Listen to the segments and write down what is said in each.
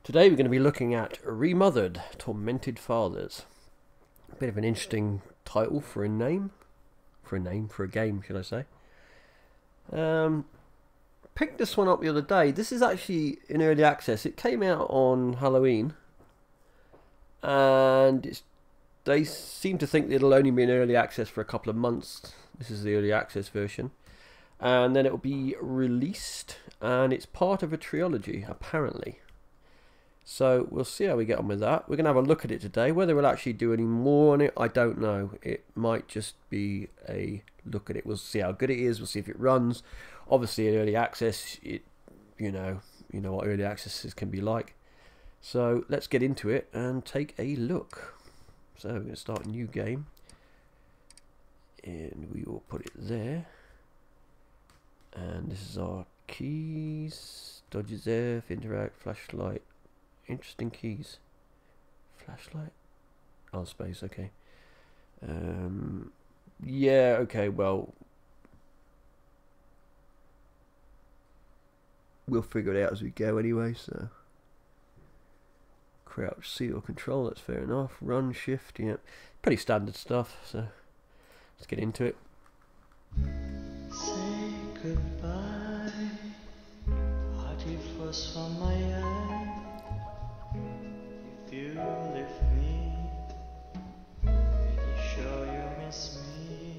Today we're going to be looking at Remothered Tormented Fathers. A bit of an interesting title for a game, should I say. Picked this one up the other day. This is actually in early access. It came out on Halloween, and they seem to think it'll only be in early access for a couple of months. This is the early access version, and then it will be released, and it's part of a trilogy apparently. So we'll see how we get on with that. We're going to have a look at it today. Whether we'll actually do any more on it, I don't know. It might just be a look at it. We'll see how good it is. We'll see if it runs. Obviously, in early access, you know what early accesses can be like. So let's get into it and take a look. So we're going to start a new game, and we will put it there. And this is our keys: dodges F, interact, flashlight. Interesting keys. Flashlight. Oh, space. Okay. Yeah. Okay. Well, we'll figure it out as we go anyway. So, crouch, C or control. That's fair enough. Run, shift. Yeah, pretty standard stuff. So, let's get into it. Say goodbye. Hearty frost from my eye. If you leave me, pretty sure you miss me.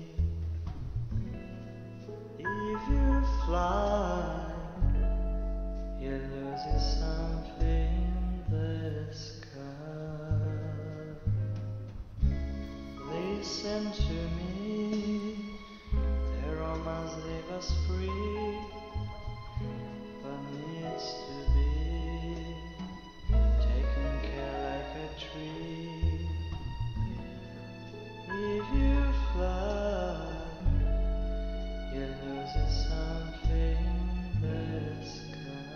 If you fly, you lose something in the sky. Listen to me, the romance leave us free, but needs to be taken care like a tree. If you fly, you lose something in the sky.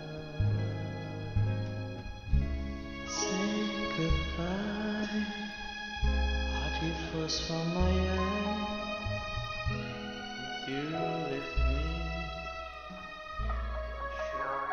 Say goodbye, hearty frost from my eye. If you leave me, sure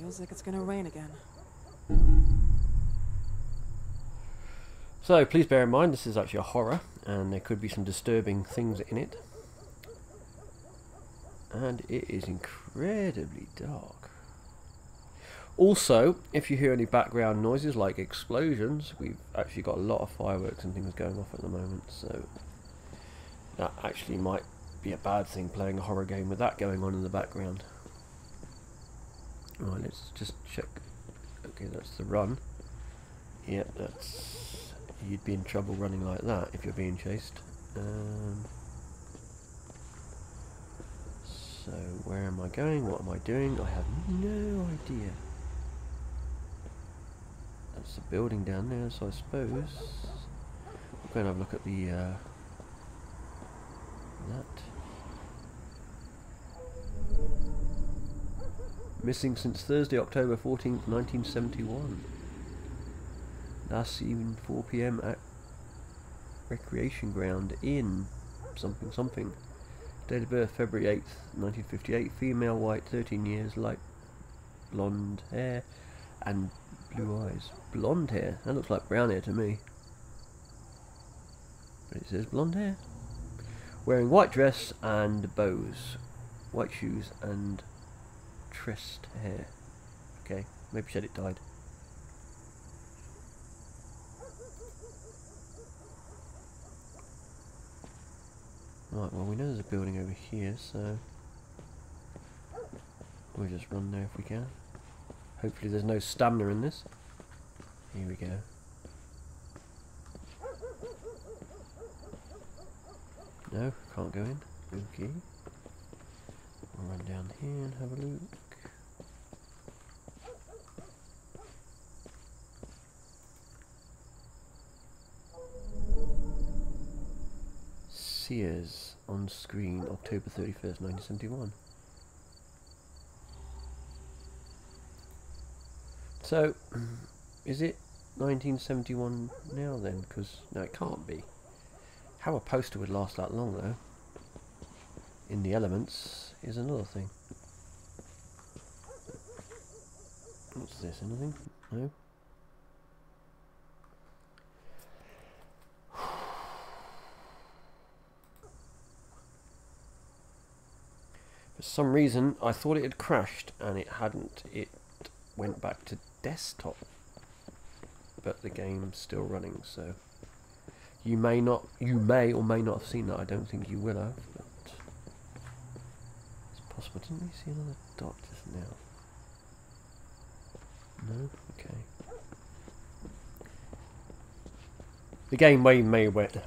Feels like it's gonna rain again. So please bear in mind this is actually a horror, and there could be some disturbing things in it. And it is incredibly dark. Also, if you hear any background noises like explosions, we've actually got a lot of fireworks and things going off at the moment, so that actually might be a bad thing, playing a horror game with that going on in the background. Right, let's just check. Okay, that's the run. Yep, that's... you'd be in trouble running like that if you're being chased. So, where am I going? What am I doing? I have no idea. That's the building down there, so I suppose Go and have a look at the that. Missing since Thursday, October 14th, 1971. Last seen 4 PM at Recreation Ground in something something. Date of birth February 8th, 1958. Female, white, 13 years, light blonde hair and blue eyes. Blonde hair? That looks like brown hair to me. But it says blonde hair. Wearing white dress and bows. White shoes and tressed hair. Okay, maybe said it died. Right, well we know there's a building over here, so we'll just run there if we can. Hopefully there's no stamina in this. Here we go. No, can't go in. Okay. I'll run down here and have a look. Sears on screen, October 31st, 1971. So, is it 1971 now then? Because, no, it can't be. How a poster would last that long though, in the elements, is another thing. What's this, anything? No? For some reason, I thought it had crashed, and it hadn't. It went back to desktop. But the game's still running, so... You may or may not have seen that. I don't think you will have, but it's possible. Didn't we see another dot just now? No? Okay. The game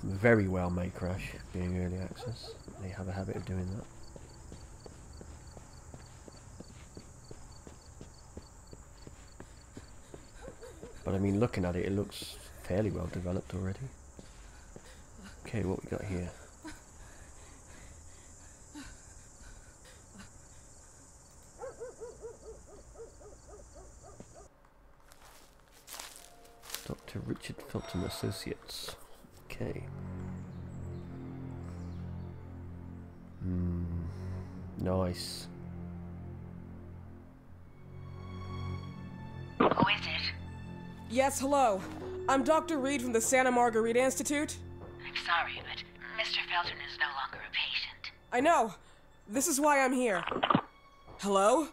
very well may crash, being early access. They have a habit of doing that. But I mean, looking at it, it looks fairly well developed already. Okay, what we got here? Dr. Richard Felton Associates. Okay. Nice. Who is it? Yes, hello. I'm Dr. Reed from the Santa Margarita Institute. I'm sorry, but Mr. Felton is no longer a patient. I know. This is why I'm here. Hello?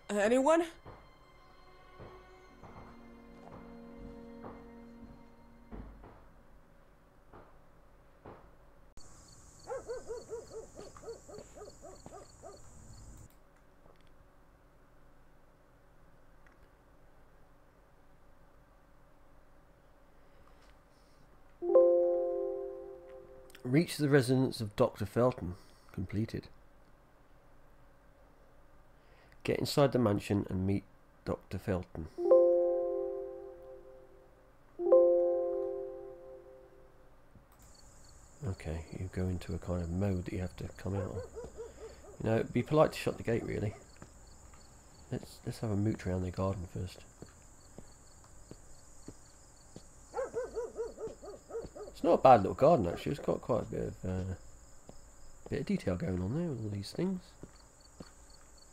Anyone? Reach the residence of Dr. Felton. Completed. Get inside the mansion and meet Dr. Felton. Okay, you go into a kind of mode that you have to come out of. You know, it'd be polite to shut the gate, really. Let's have a mooch around the garden first. It's not a bad little garden actually. It's got quite a bit of detail going on there with all these things.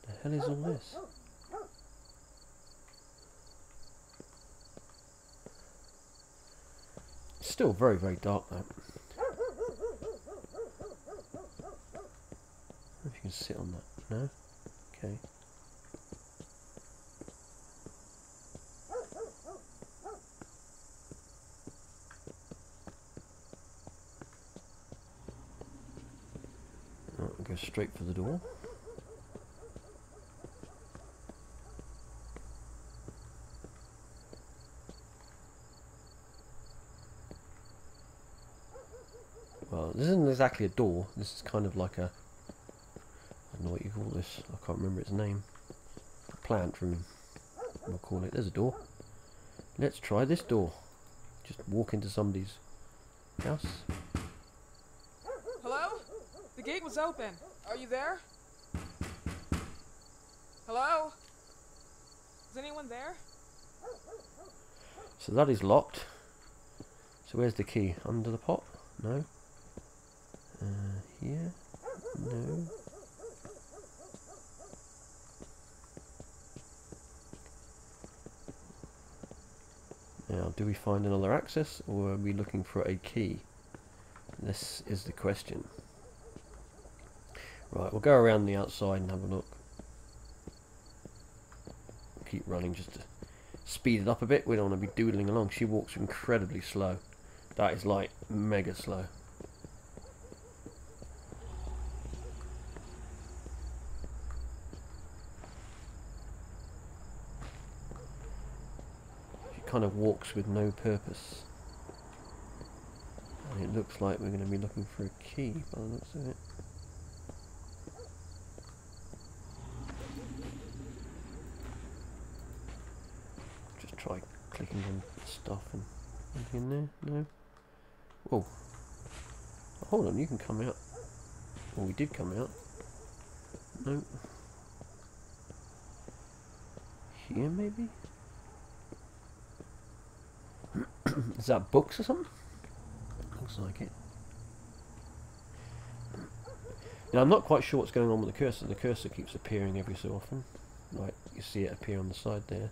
The hell is all this? It's still very, very dark though. I don't know if you can sit on that. No? Okay. Right, we'll go straight for the door. Well, this isn't exactly a door. This is kind of like a... I don't know what you call this. I can't remember its name. A plant room, we'll call it. There's a door. Let's try this door. Just walk into somebody's house. Hello? The gate was open. Are you there? Hello? Is anyone there? So that is locked. So where's the key? Under the pot? No. Here? No. Now, do we find another access, or are we looking for a key? This is the question. Right, we'll go around the outside and have a look. Keep running just to speed it up a bit. We don't want to be doodling along. She walks incredibly slow. That is like mega slow. She kind of walks with no purpose. And it looks like we're going to be looking for a key by the looks of it. Just try clicking on stuff and anything in there. No. Whoa. Hold on, you can come out. Well, we did come out. No. Here, maybe? Is that books or something? Looks like it. Now, I'm not quite sure what's going on with the cursor. The cursor keeps appearing every so often. Like, you see it appear on the side there.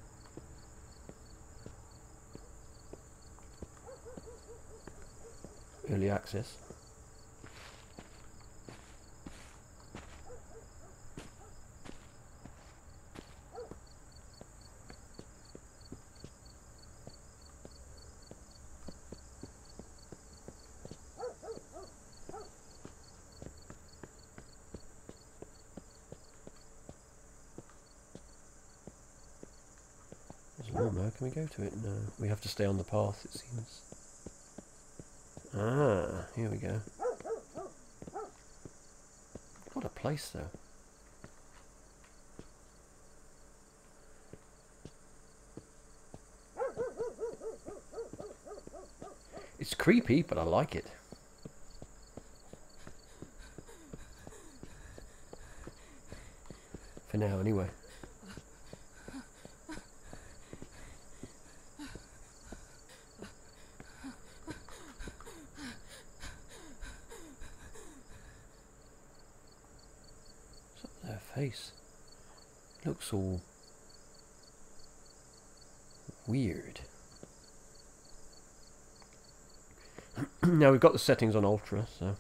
Early access. There's more there. Can we go to it? No. We have to stay on the path, it seems. Ah, here we go. What a place, though. It's creepy, but I like it. For now, anyway. Face looks all weird. Now we've got the settings on ultra, so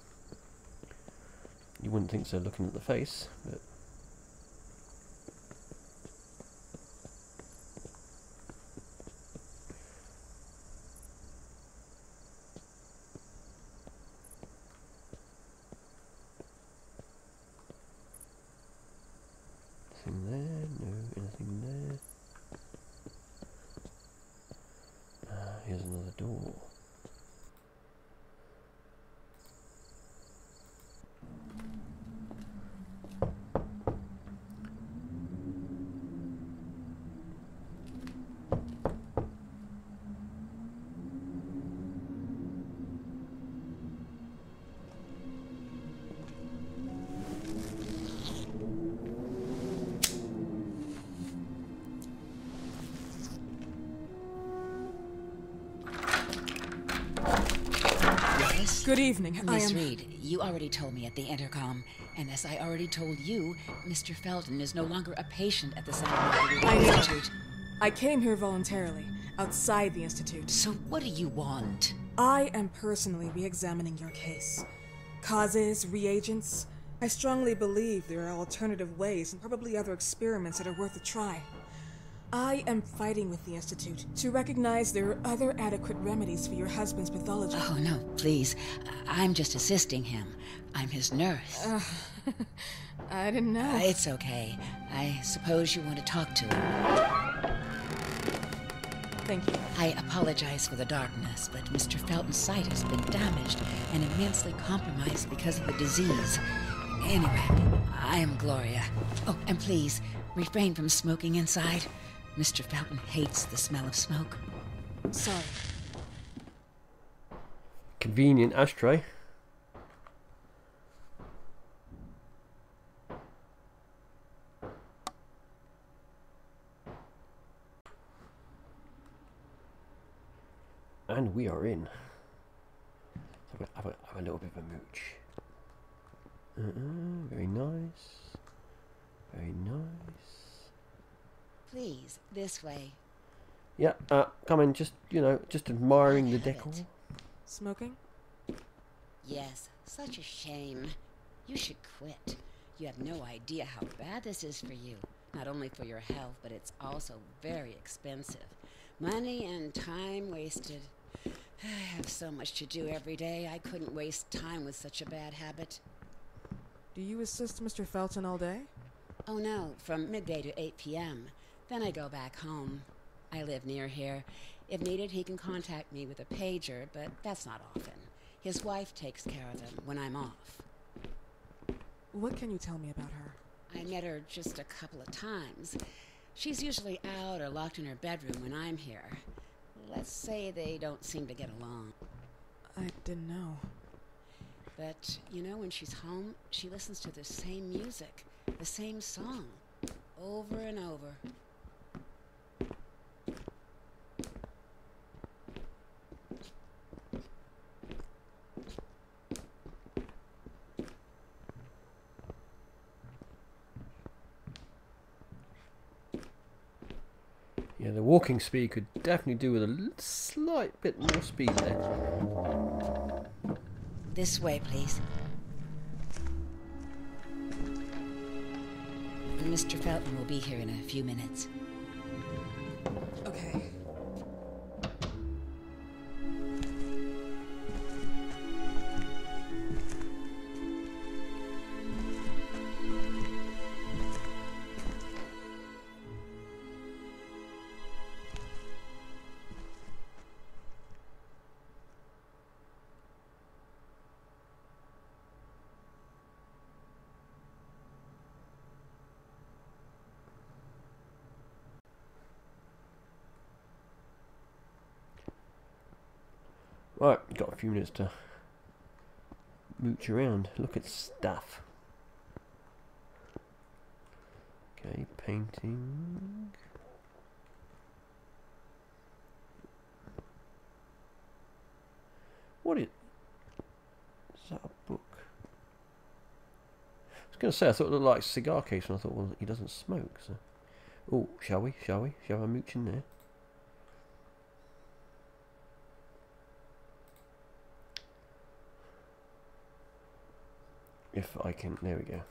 you wouldn't think so looking at the face, but nothing there, no, anything there. Here's another door. Good evening. Miss Reed, you already told me at the intercom, and as I already told you, Mr. Felton is no longer a patient at the Santa Margarita Institute. I came here voluntarily, outside the Institute. So what do you want? I am personally re-examining your case. Causes, reagents. I strongly believe there are alternative ways and probably other experiments that are worth a try. I am fighting with the Institute to recognize there are other adequate remedies for your husband's pathology. Oh, no, please. I'm just assisting him. I'm his nurse. I didn't know. It's okay. I suppose you want to talk to him. Thank you. I apologize for the darkness, but Mr. Felton's sight has been damaged and immensely compromised because of the disease. Anyway, I am Gloria. Oh, and please, refrain from smoking inside. Mr. Felton hates the smell of smoke. Sorry. Convenient ashtray. And we are in. So have a little bit of a mooch. Very nice. Very nice. Please, this way. Yeah, come in, just, you know, just admiring the decor. Smoking? Yes, such a shame. You should quit. You have no idea how bad this is for you. Not only for your health, but it's also very expensive. Money and time wasted. I have so much to do every day. I couldn't waste time with such a bad habit. Do you assist Mr. Felton all day? Oh no, from midday to 8 p.m. Then I go back home. I live near here. If needed, he can contact me with a pager, but that's not often. His wife takes care of him when I'm off. What can you tell me about her? I met her just a couple of times. She's usually out or locked in her bedroom when I'm here. Let's say they don't seem to get along. I didn't know. But, you know, when she's home, she listens to the same music, the same song, over and over. Yeah, the walking speed could definitely do with a slight bit more speed there. This way, please. Mr. Felton will be here in a few minutes. Okay. Right, got a few minutes to mooch around, look at stuff. Okay, painting. What is that, a book? I was going to say, I thought it looked like a cigar case, and I thought, well, he doesn't smoke, so. Oh, shall we? Shall we? Shall I mooch in there? If I can, there we go.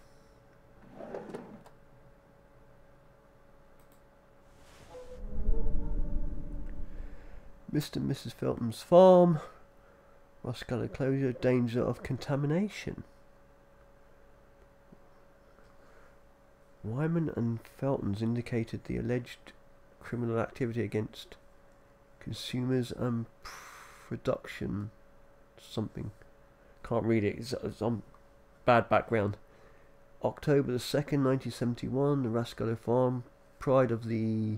Mr. and Mrs. Felton's farm. Roscoe enclosure, danger of contamination. Wyman and Felton's indicated the alleged criminal activity against consumers and production something. Can't read it. It's on bad background. October the 2nd, 1971, the Rascallo Farm, pride of the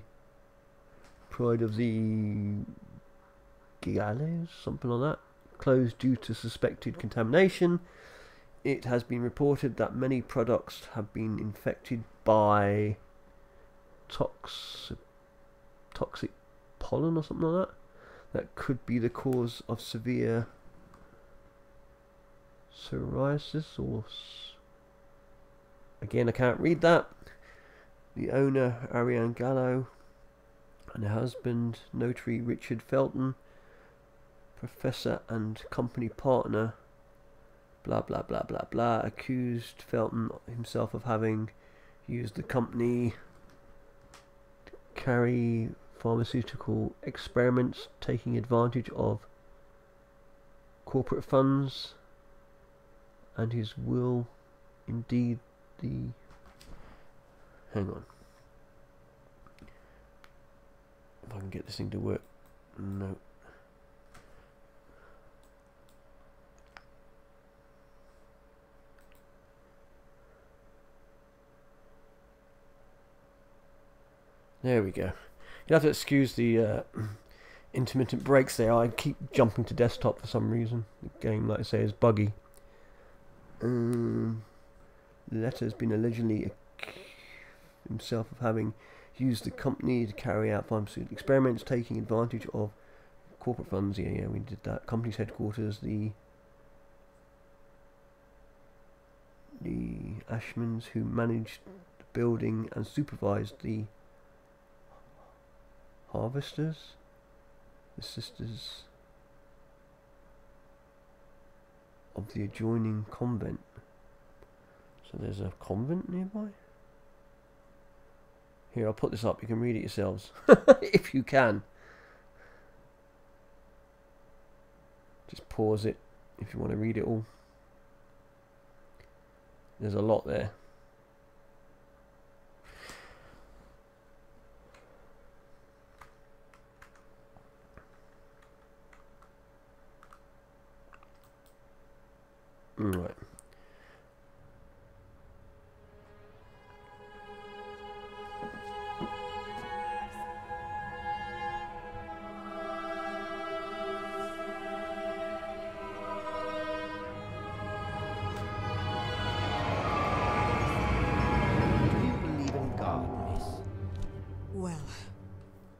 Giallos, something like that, closed due to suspected contamination. It has been reported that many products have been infected by toxic pollen or something like that. That could be the cause of severe psoriasis or again, I can't read that. The owner, Ariane Gallo, and her husband, notary Richard Felton, professor and company partner, blah blah blah blah blah, accused Felton himself of having used the company to carry pharmaceutical experiments, taking advantage of corporate funds, and his will indeed the... Hang on. If I can get this thing to work. No. There we go. You'll have to excuse the intermittent breaks there. I keep jumping to desktop for some reason. The game, like I say, is buggy. The letter has been allegedly accused himself of having used the company to carry out pharmaceutical experiments, taking advantage of corporate funds. Yeah, we did that. Company's headquarters, the Ashmans, who managed the building and supervised the harvesters, the sisters of the adjoining convent. So there's a convent nearby. Here, I'll put this up. You can read it yourselves if you can. Just pause it if you want to read it all. There's a lot there. Right.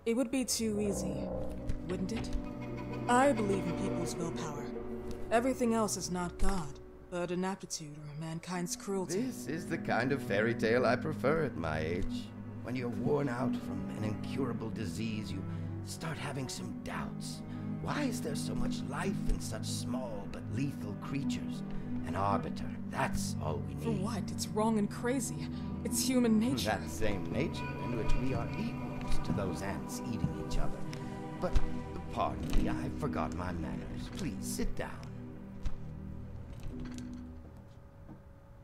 It would be too easy, wouldn't it? I believe in people's willpower. Everything else is not God, but an aptitude or mankind's cruelty. This is the kind of fairy tale I prefer at my age. When you're worn out from an incurable disease, you start having some doubts. Why is there so much life in such small but lethal creatures? An arbiter, that's all we need. For what? It's wrong and crazy. It's human nature. That same nature in which we are equals to those ants eating each other. But, pardon me, I forgot my manners. Please, sit down.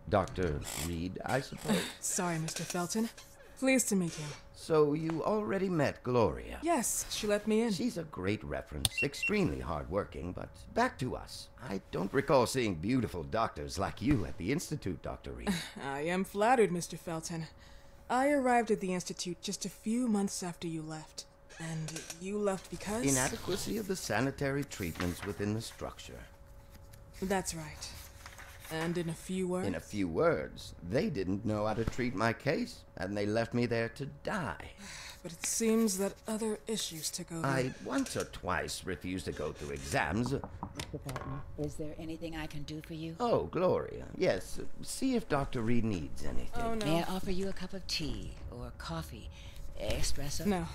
Dr. Reed, I suppose? Sorry, Mr. Felton. Pleased to meet you. So you already met Gloria? Yes, she let me in. She's a great reference, extremely hardworking, but back to us. I don't recall seeing beautiful doctors like you at the Institute, Dr. Reed. I am flattered, Mr. Felton. I arrived at the Institute just a few months after you left. And you left because? Inadequacy of the sanitary treatments within the structure. That's right. And in a few words? In a few words, they didn't know how to treat my case, and they left me there to die. But it seems that other issues took over. I once or twice refused to go through exams. Mr. Felton, is there anything I can do for you? Oh, Gloria. Yes, see if Dr. Reed needs anything. Oh, no. May I offer you a cup of tea or coffee? Espresso? No,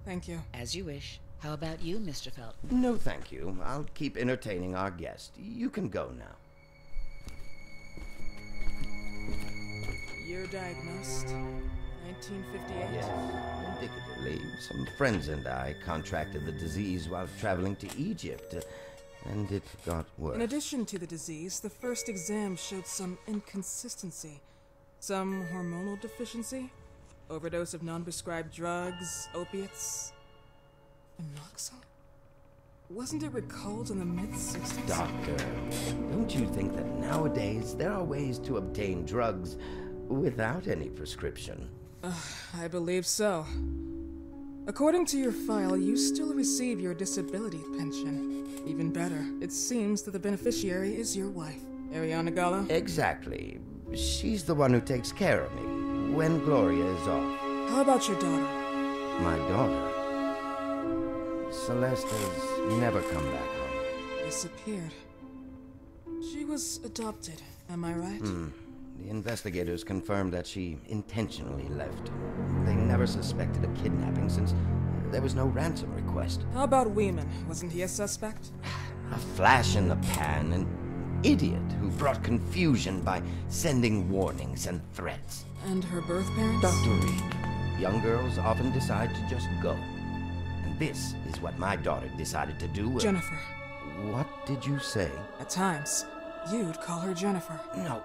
thank you. As you wish. How about you, Mr. Felton? No, thank you. I'll keep entertaining our guest. You can go now. Year diagnosed, 1958. Yes, indicatively, some friends and I contracted the disease while traveling to Egypt, and it got worse. In addition to the disease, the first exam showed some inconsistency. Some hormonal deficiency, overdose of non-prescribed drugs, opiates, phenoxyl? Wasn't it recalled in the mid-60s? Doctor, don't you think that nowadays there are ways to obtain drugs without any prescription? I believe so. According to your file, you still receive your disability pension. Even better, it seems that the beneficiary is your wife, Ariana Gallo. Exactly. She's the one who takes care of me when Gloria is off. How about your daughter? My daughter? Celeste has never come back home. Disappeared. She was adopted, am I right? The investigators confirmed that she intentionally left. They never suspected a kidnapping since there was no ransom request. How about Weeman? Wasn't he a suspect? A flash in the pan, an idiot who brought confusion by sending warnings and threats. And her birth parents? Dr. Reed, young girls often decide to just go. And this is what my daughter decided to do. Jennifer. What did you say? At times, you'd call her Jennifer. No,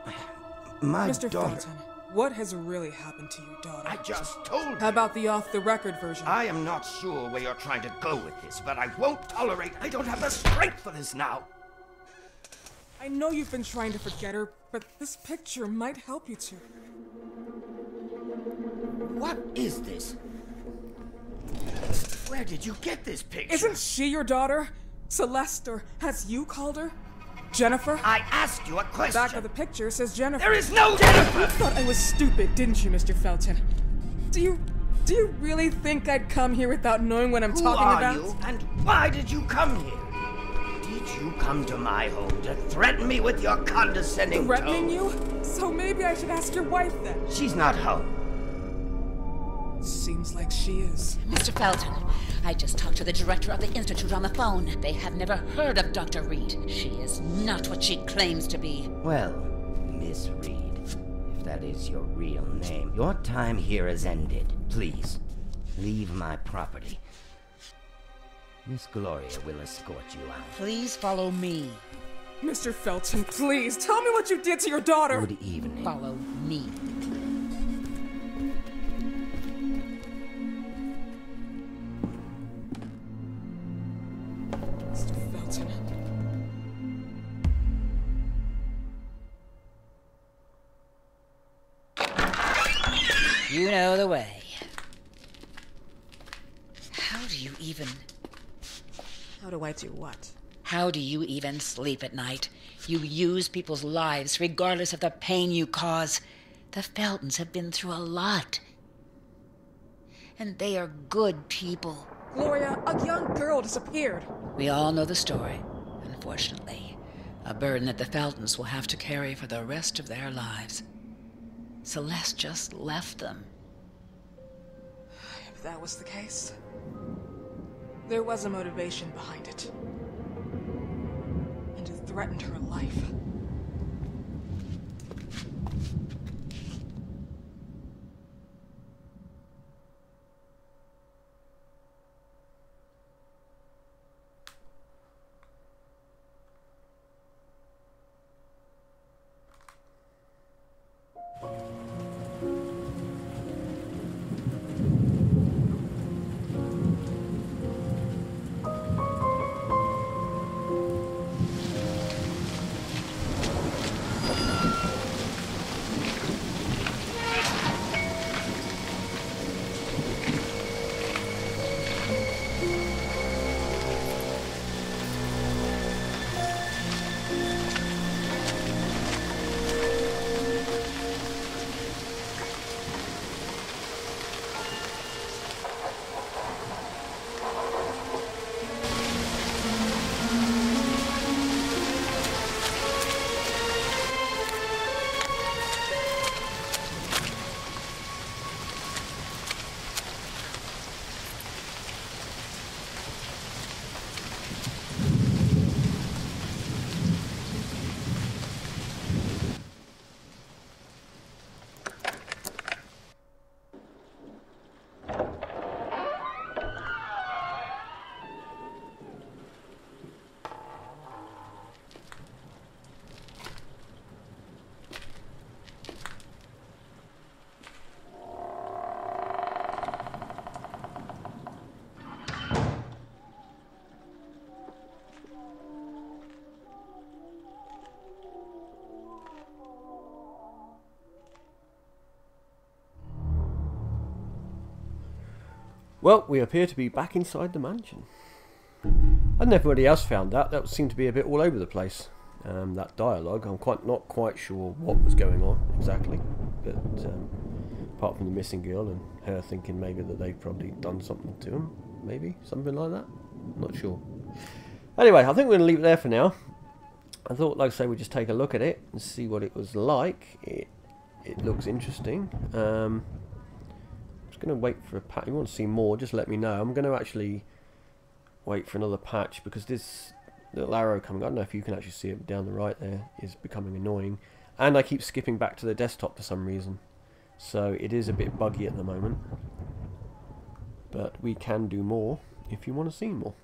my Mr. daughter... Felton, what has really happened to your daughter? I just told you. How about the off-the-record version? I am not sure where you're trying to go with this, but I won't tolerate... I don't have the strength for this now. I know you've been trying to forget her, but this picture might help you to. What is this? Where did you get this picture? Isn't she your daughter? Celeste, or has you called her? Jennifer? I asked you a question. Back of the picture says Jennifer. There is no Jennifer! You thought I was stupid, didn't you, Mr. Felton? Do you really think I'd come here without knowing what I'm talking about? Who are you, and why did you come here? Did you come to my home to threaten me with your condescending Threatening tone? you? So maybe I should ask your wife then. She's not home. Seems like she is. Mr. Felton, I just talked to the director of the Institute on the phone. They have never heard of Dr. Reed. She is not what she claims to be. Well, Miss Reed, if that is your real name, your time here has ended. Please, leave my property. Miss Gloria will escort you out. Please follow me. Mr. Felton, please, tell me what you did to your daughter! Good evening. Follow me. Mr. Felton. You know the way. How do you even... How do I do what? How do you even sleep at night? You use people's lives regardless of the pain you cause. The Feltons have been through a lot. And they are good people. Gloria, a young girl disappeared. We all know the story, unfortunately. A burden that the Feltons will have to carry for the rest of their lives. Celeste just left them. If that was the case, there was a motivation behind it. And it threatened her life. Well, we appear to be back inside the mansion. And everybody else found that. That seemed to be a bit all over the place. That dialogue, I'm not quite sure what was going on exactly. But apart from the missing girl and her thinking maybe that they've probably done something to him. Maybe, something like that. Not sure. Anyway, I think we're going to leave it there for now. I thought, like I say, we'd just take a look at it and see what it was like. It looks interesting. I'm just going to wait for a patch. If you want to see more, just let me know. I'm going to actually wait for another patch because this little arrow coming, I don't know if you can actually see it down the right there, is becoming annoying. And I keep skipping back to the desktop for some reason. So it is a bit buggy at the moment. But we can do more if you want to see more.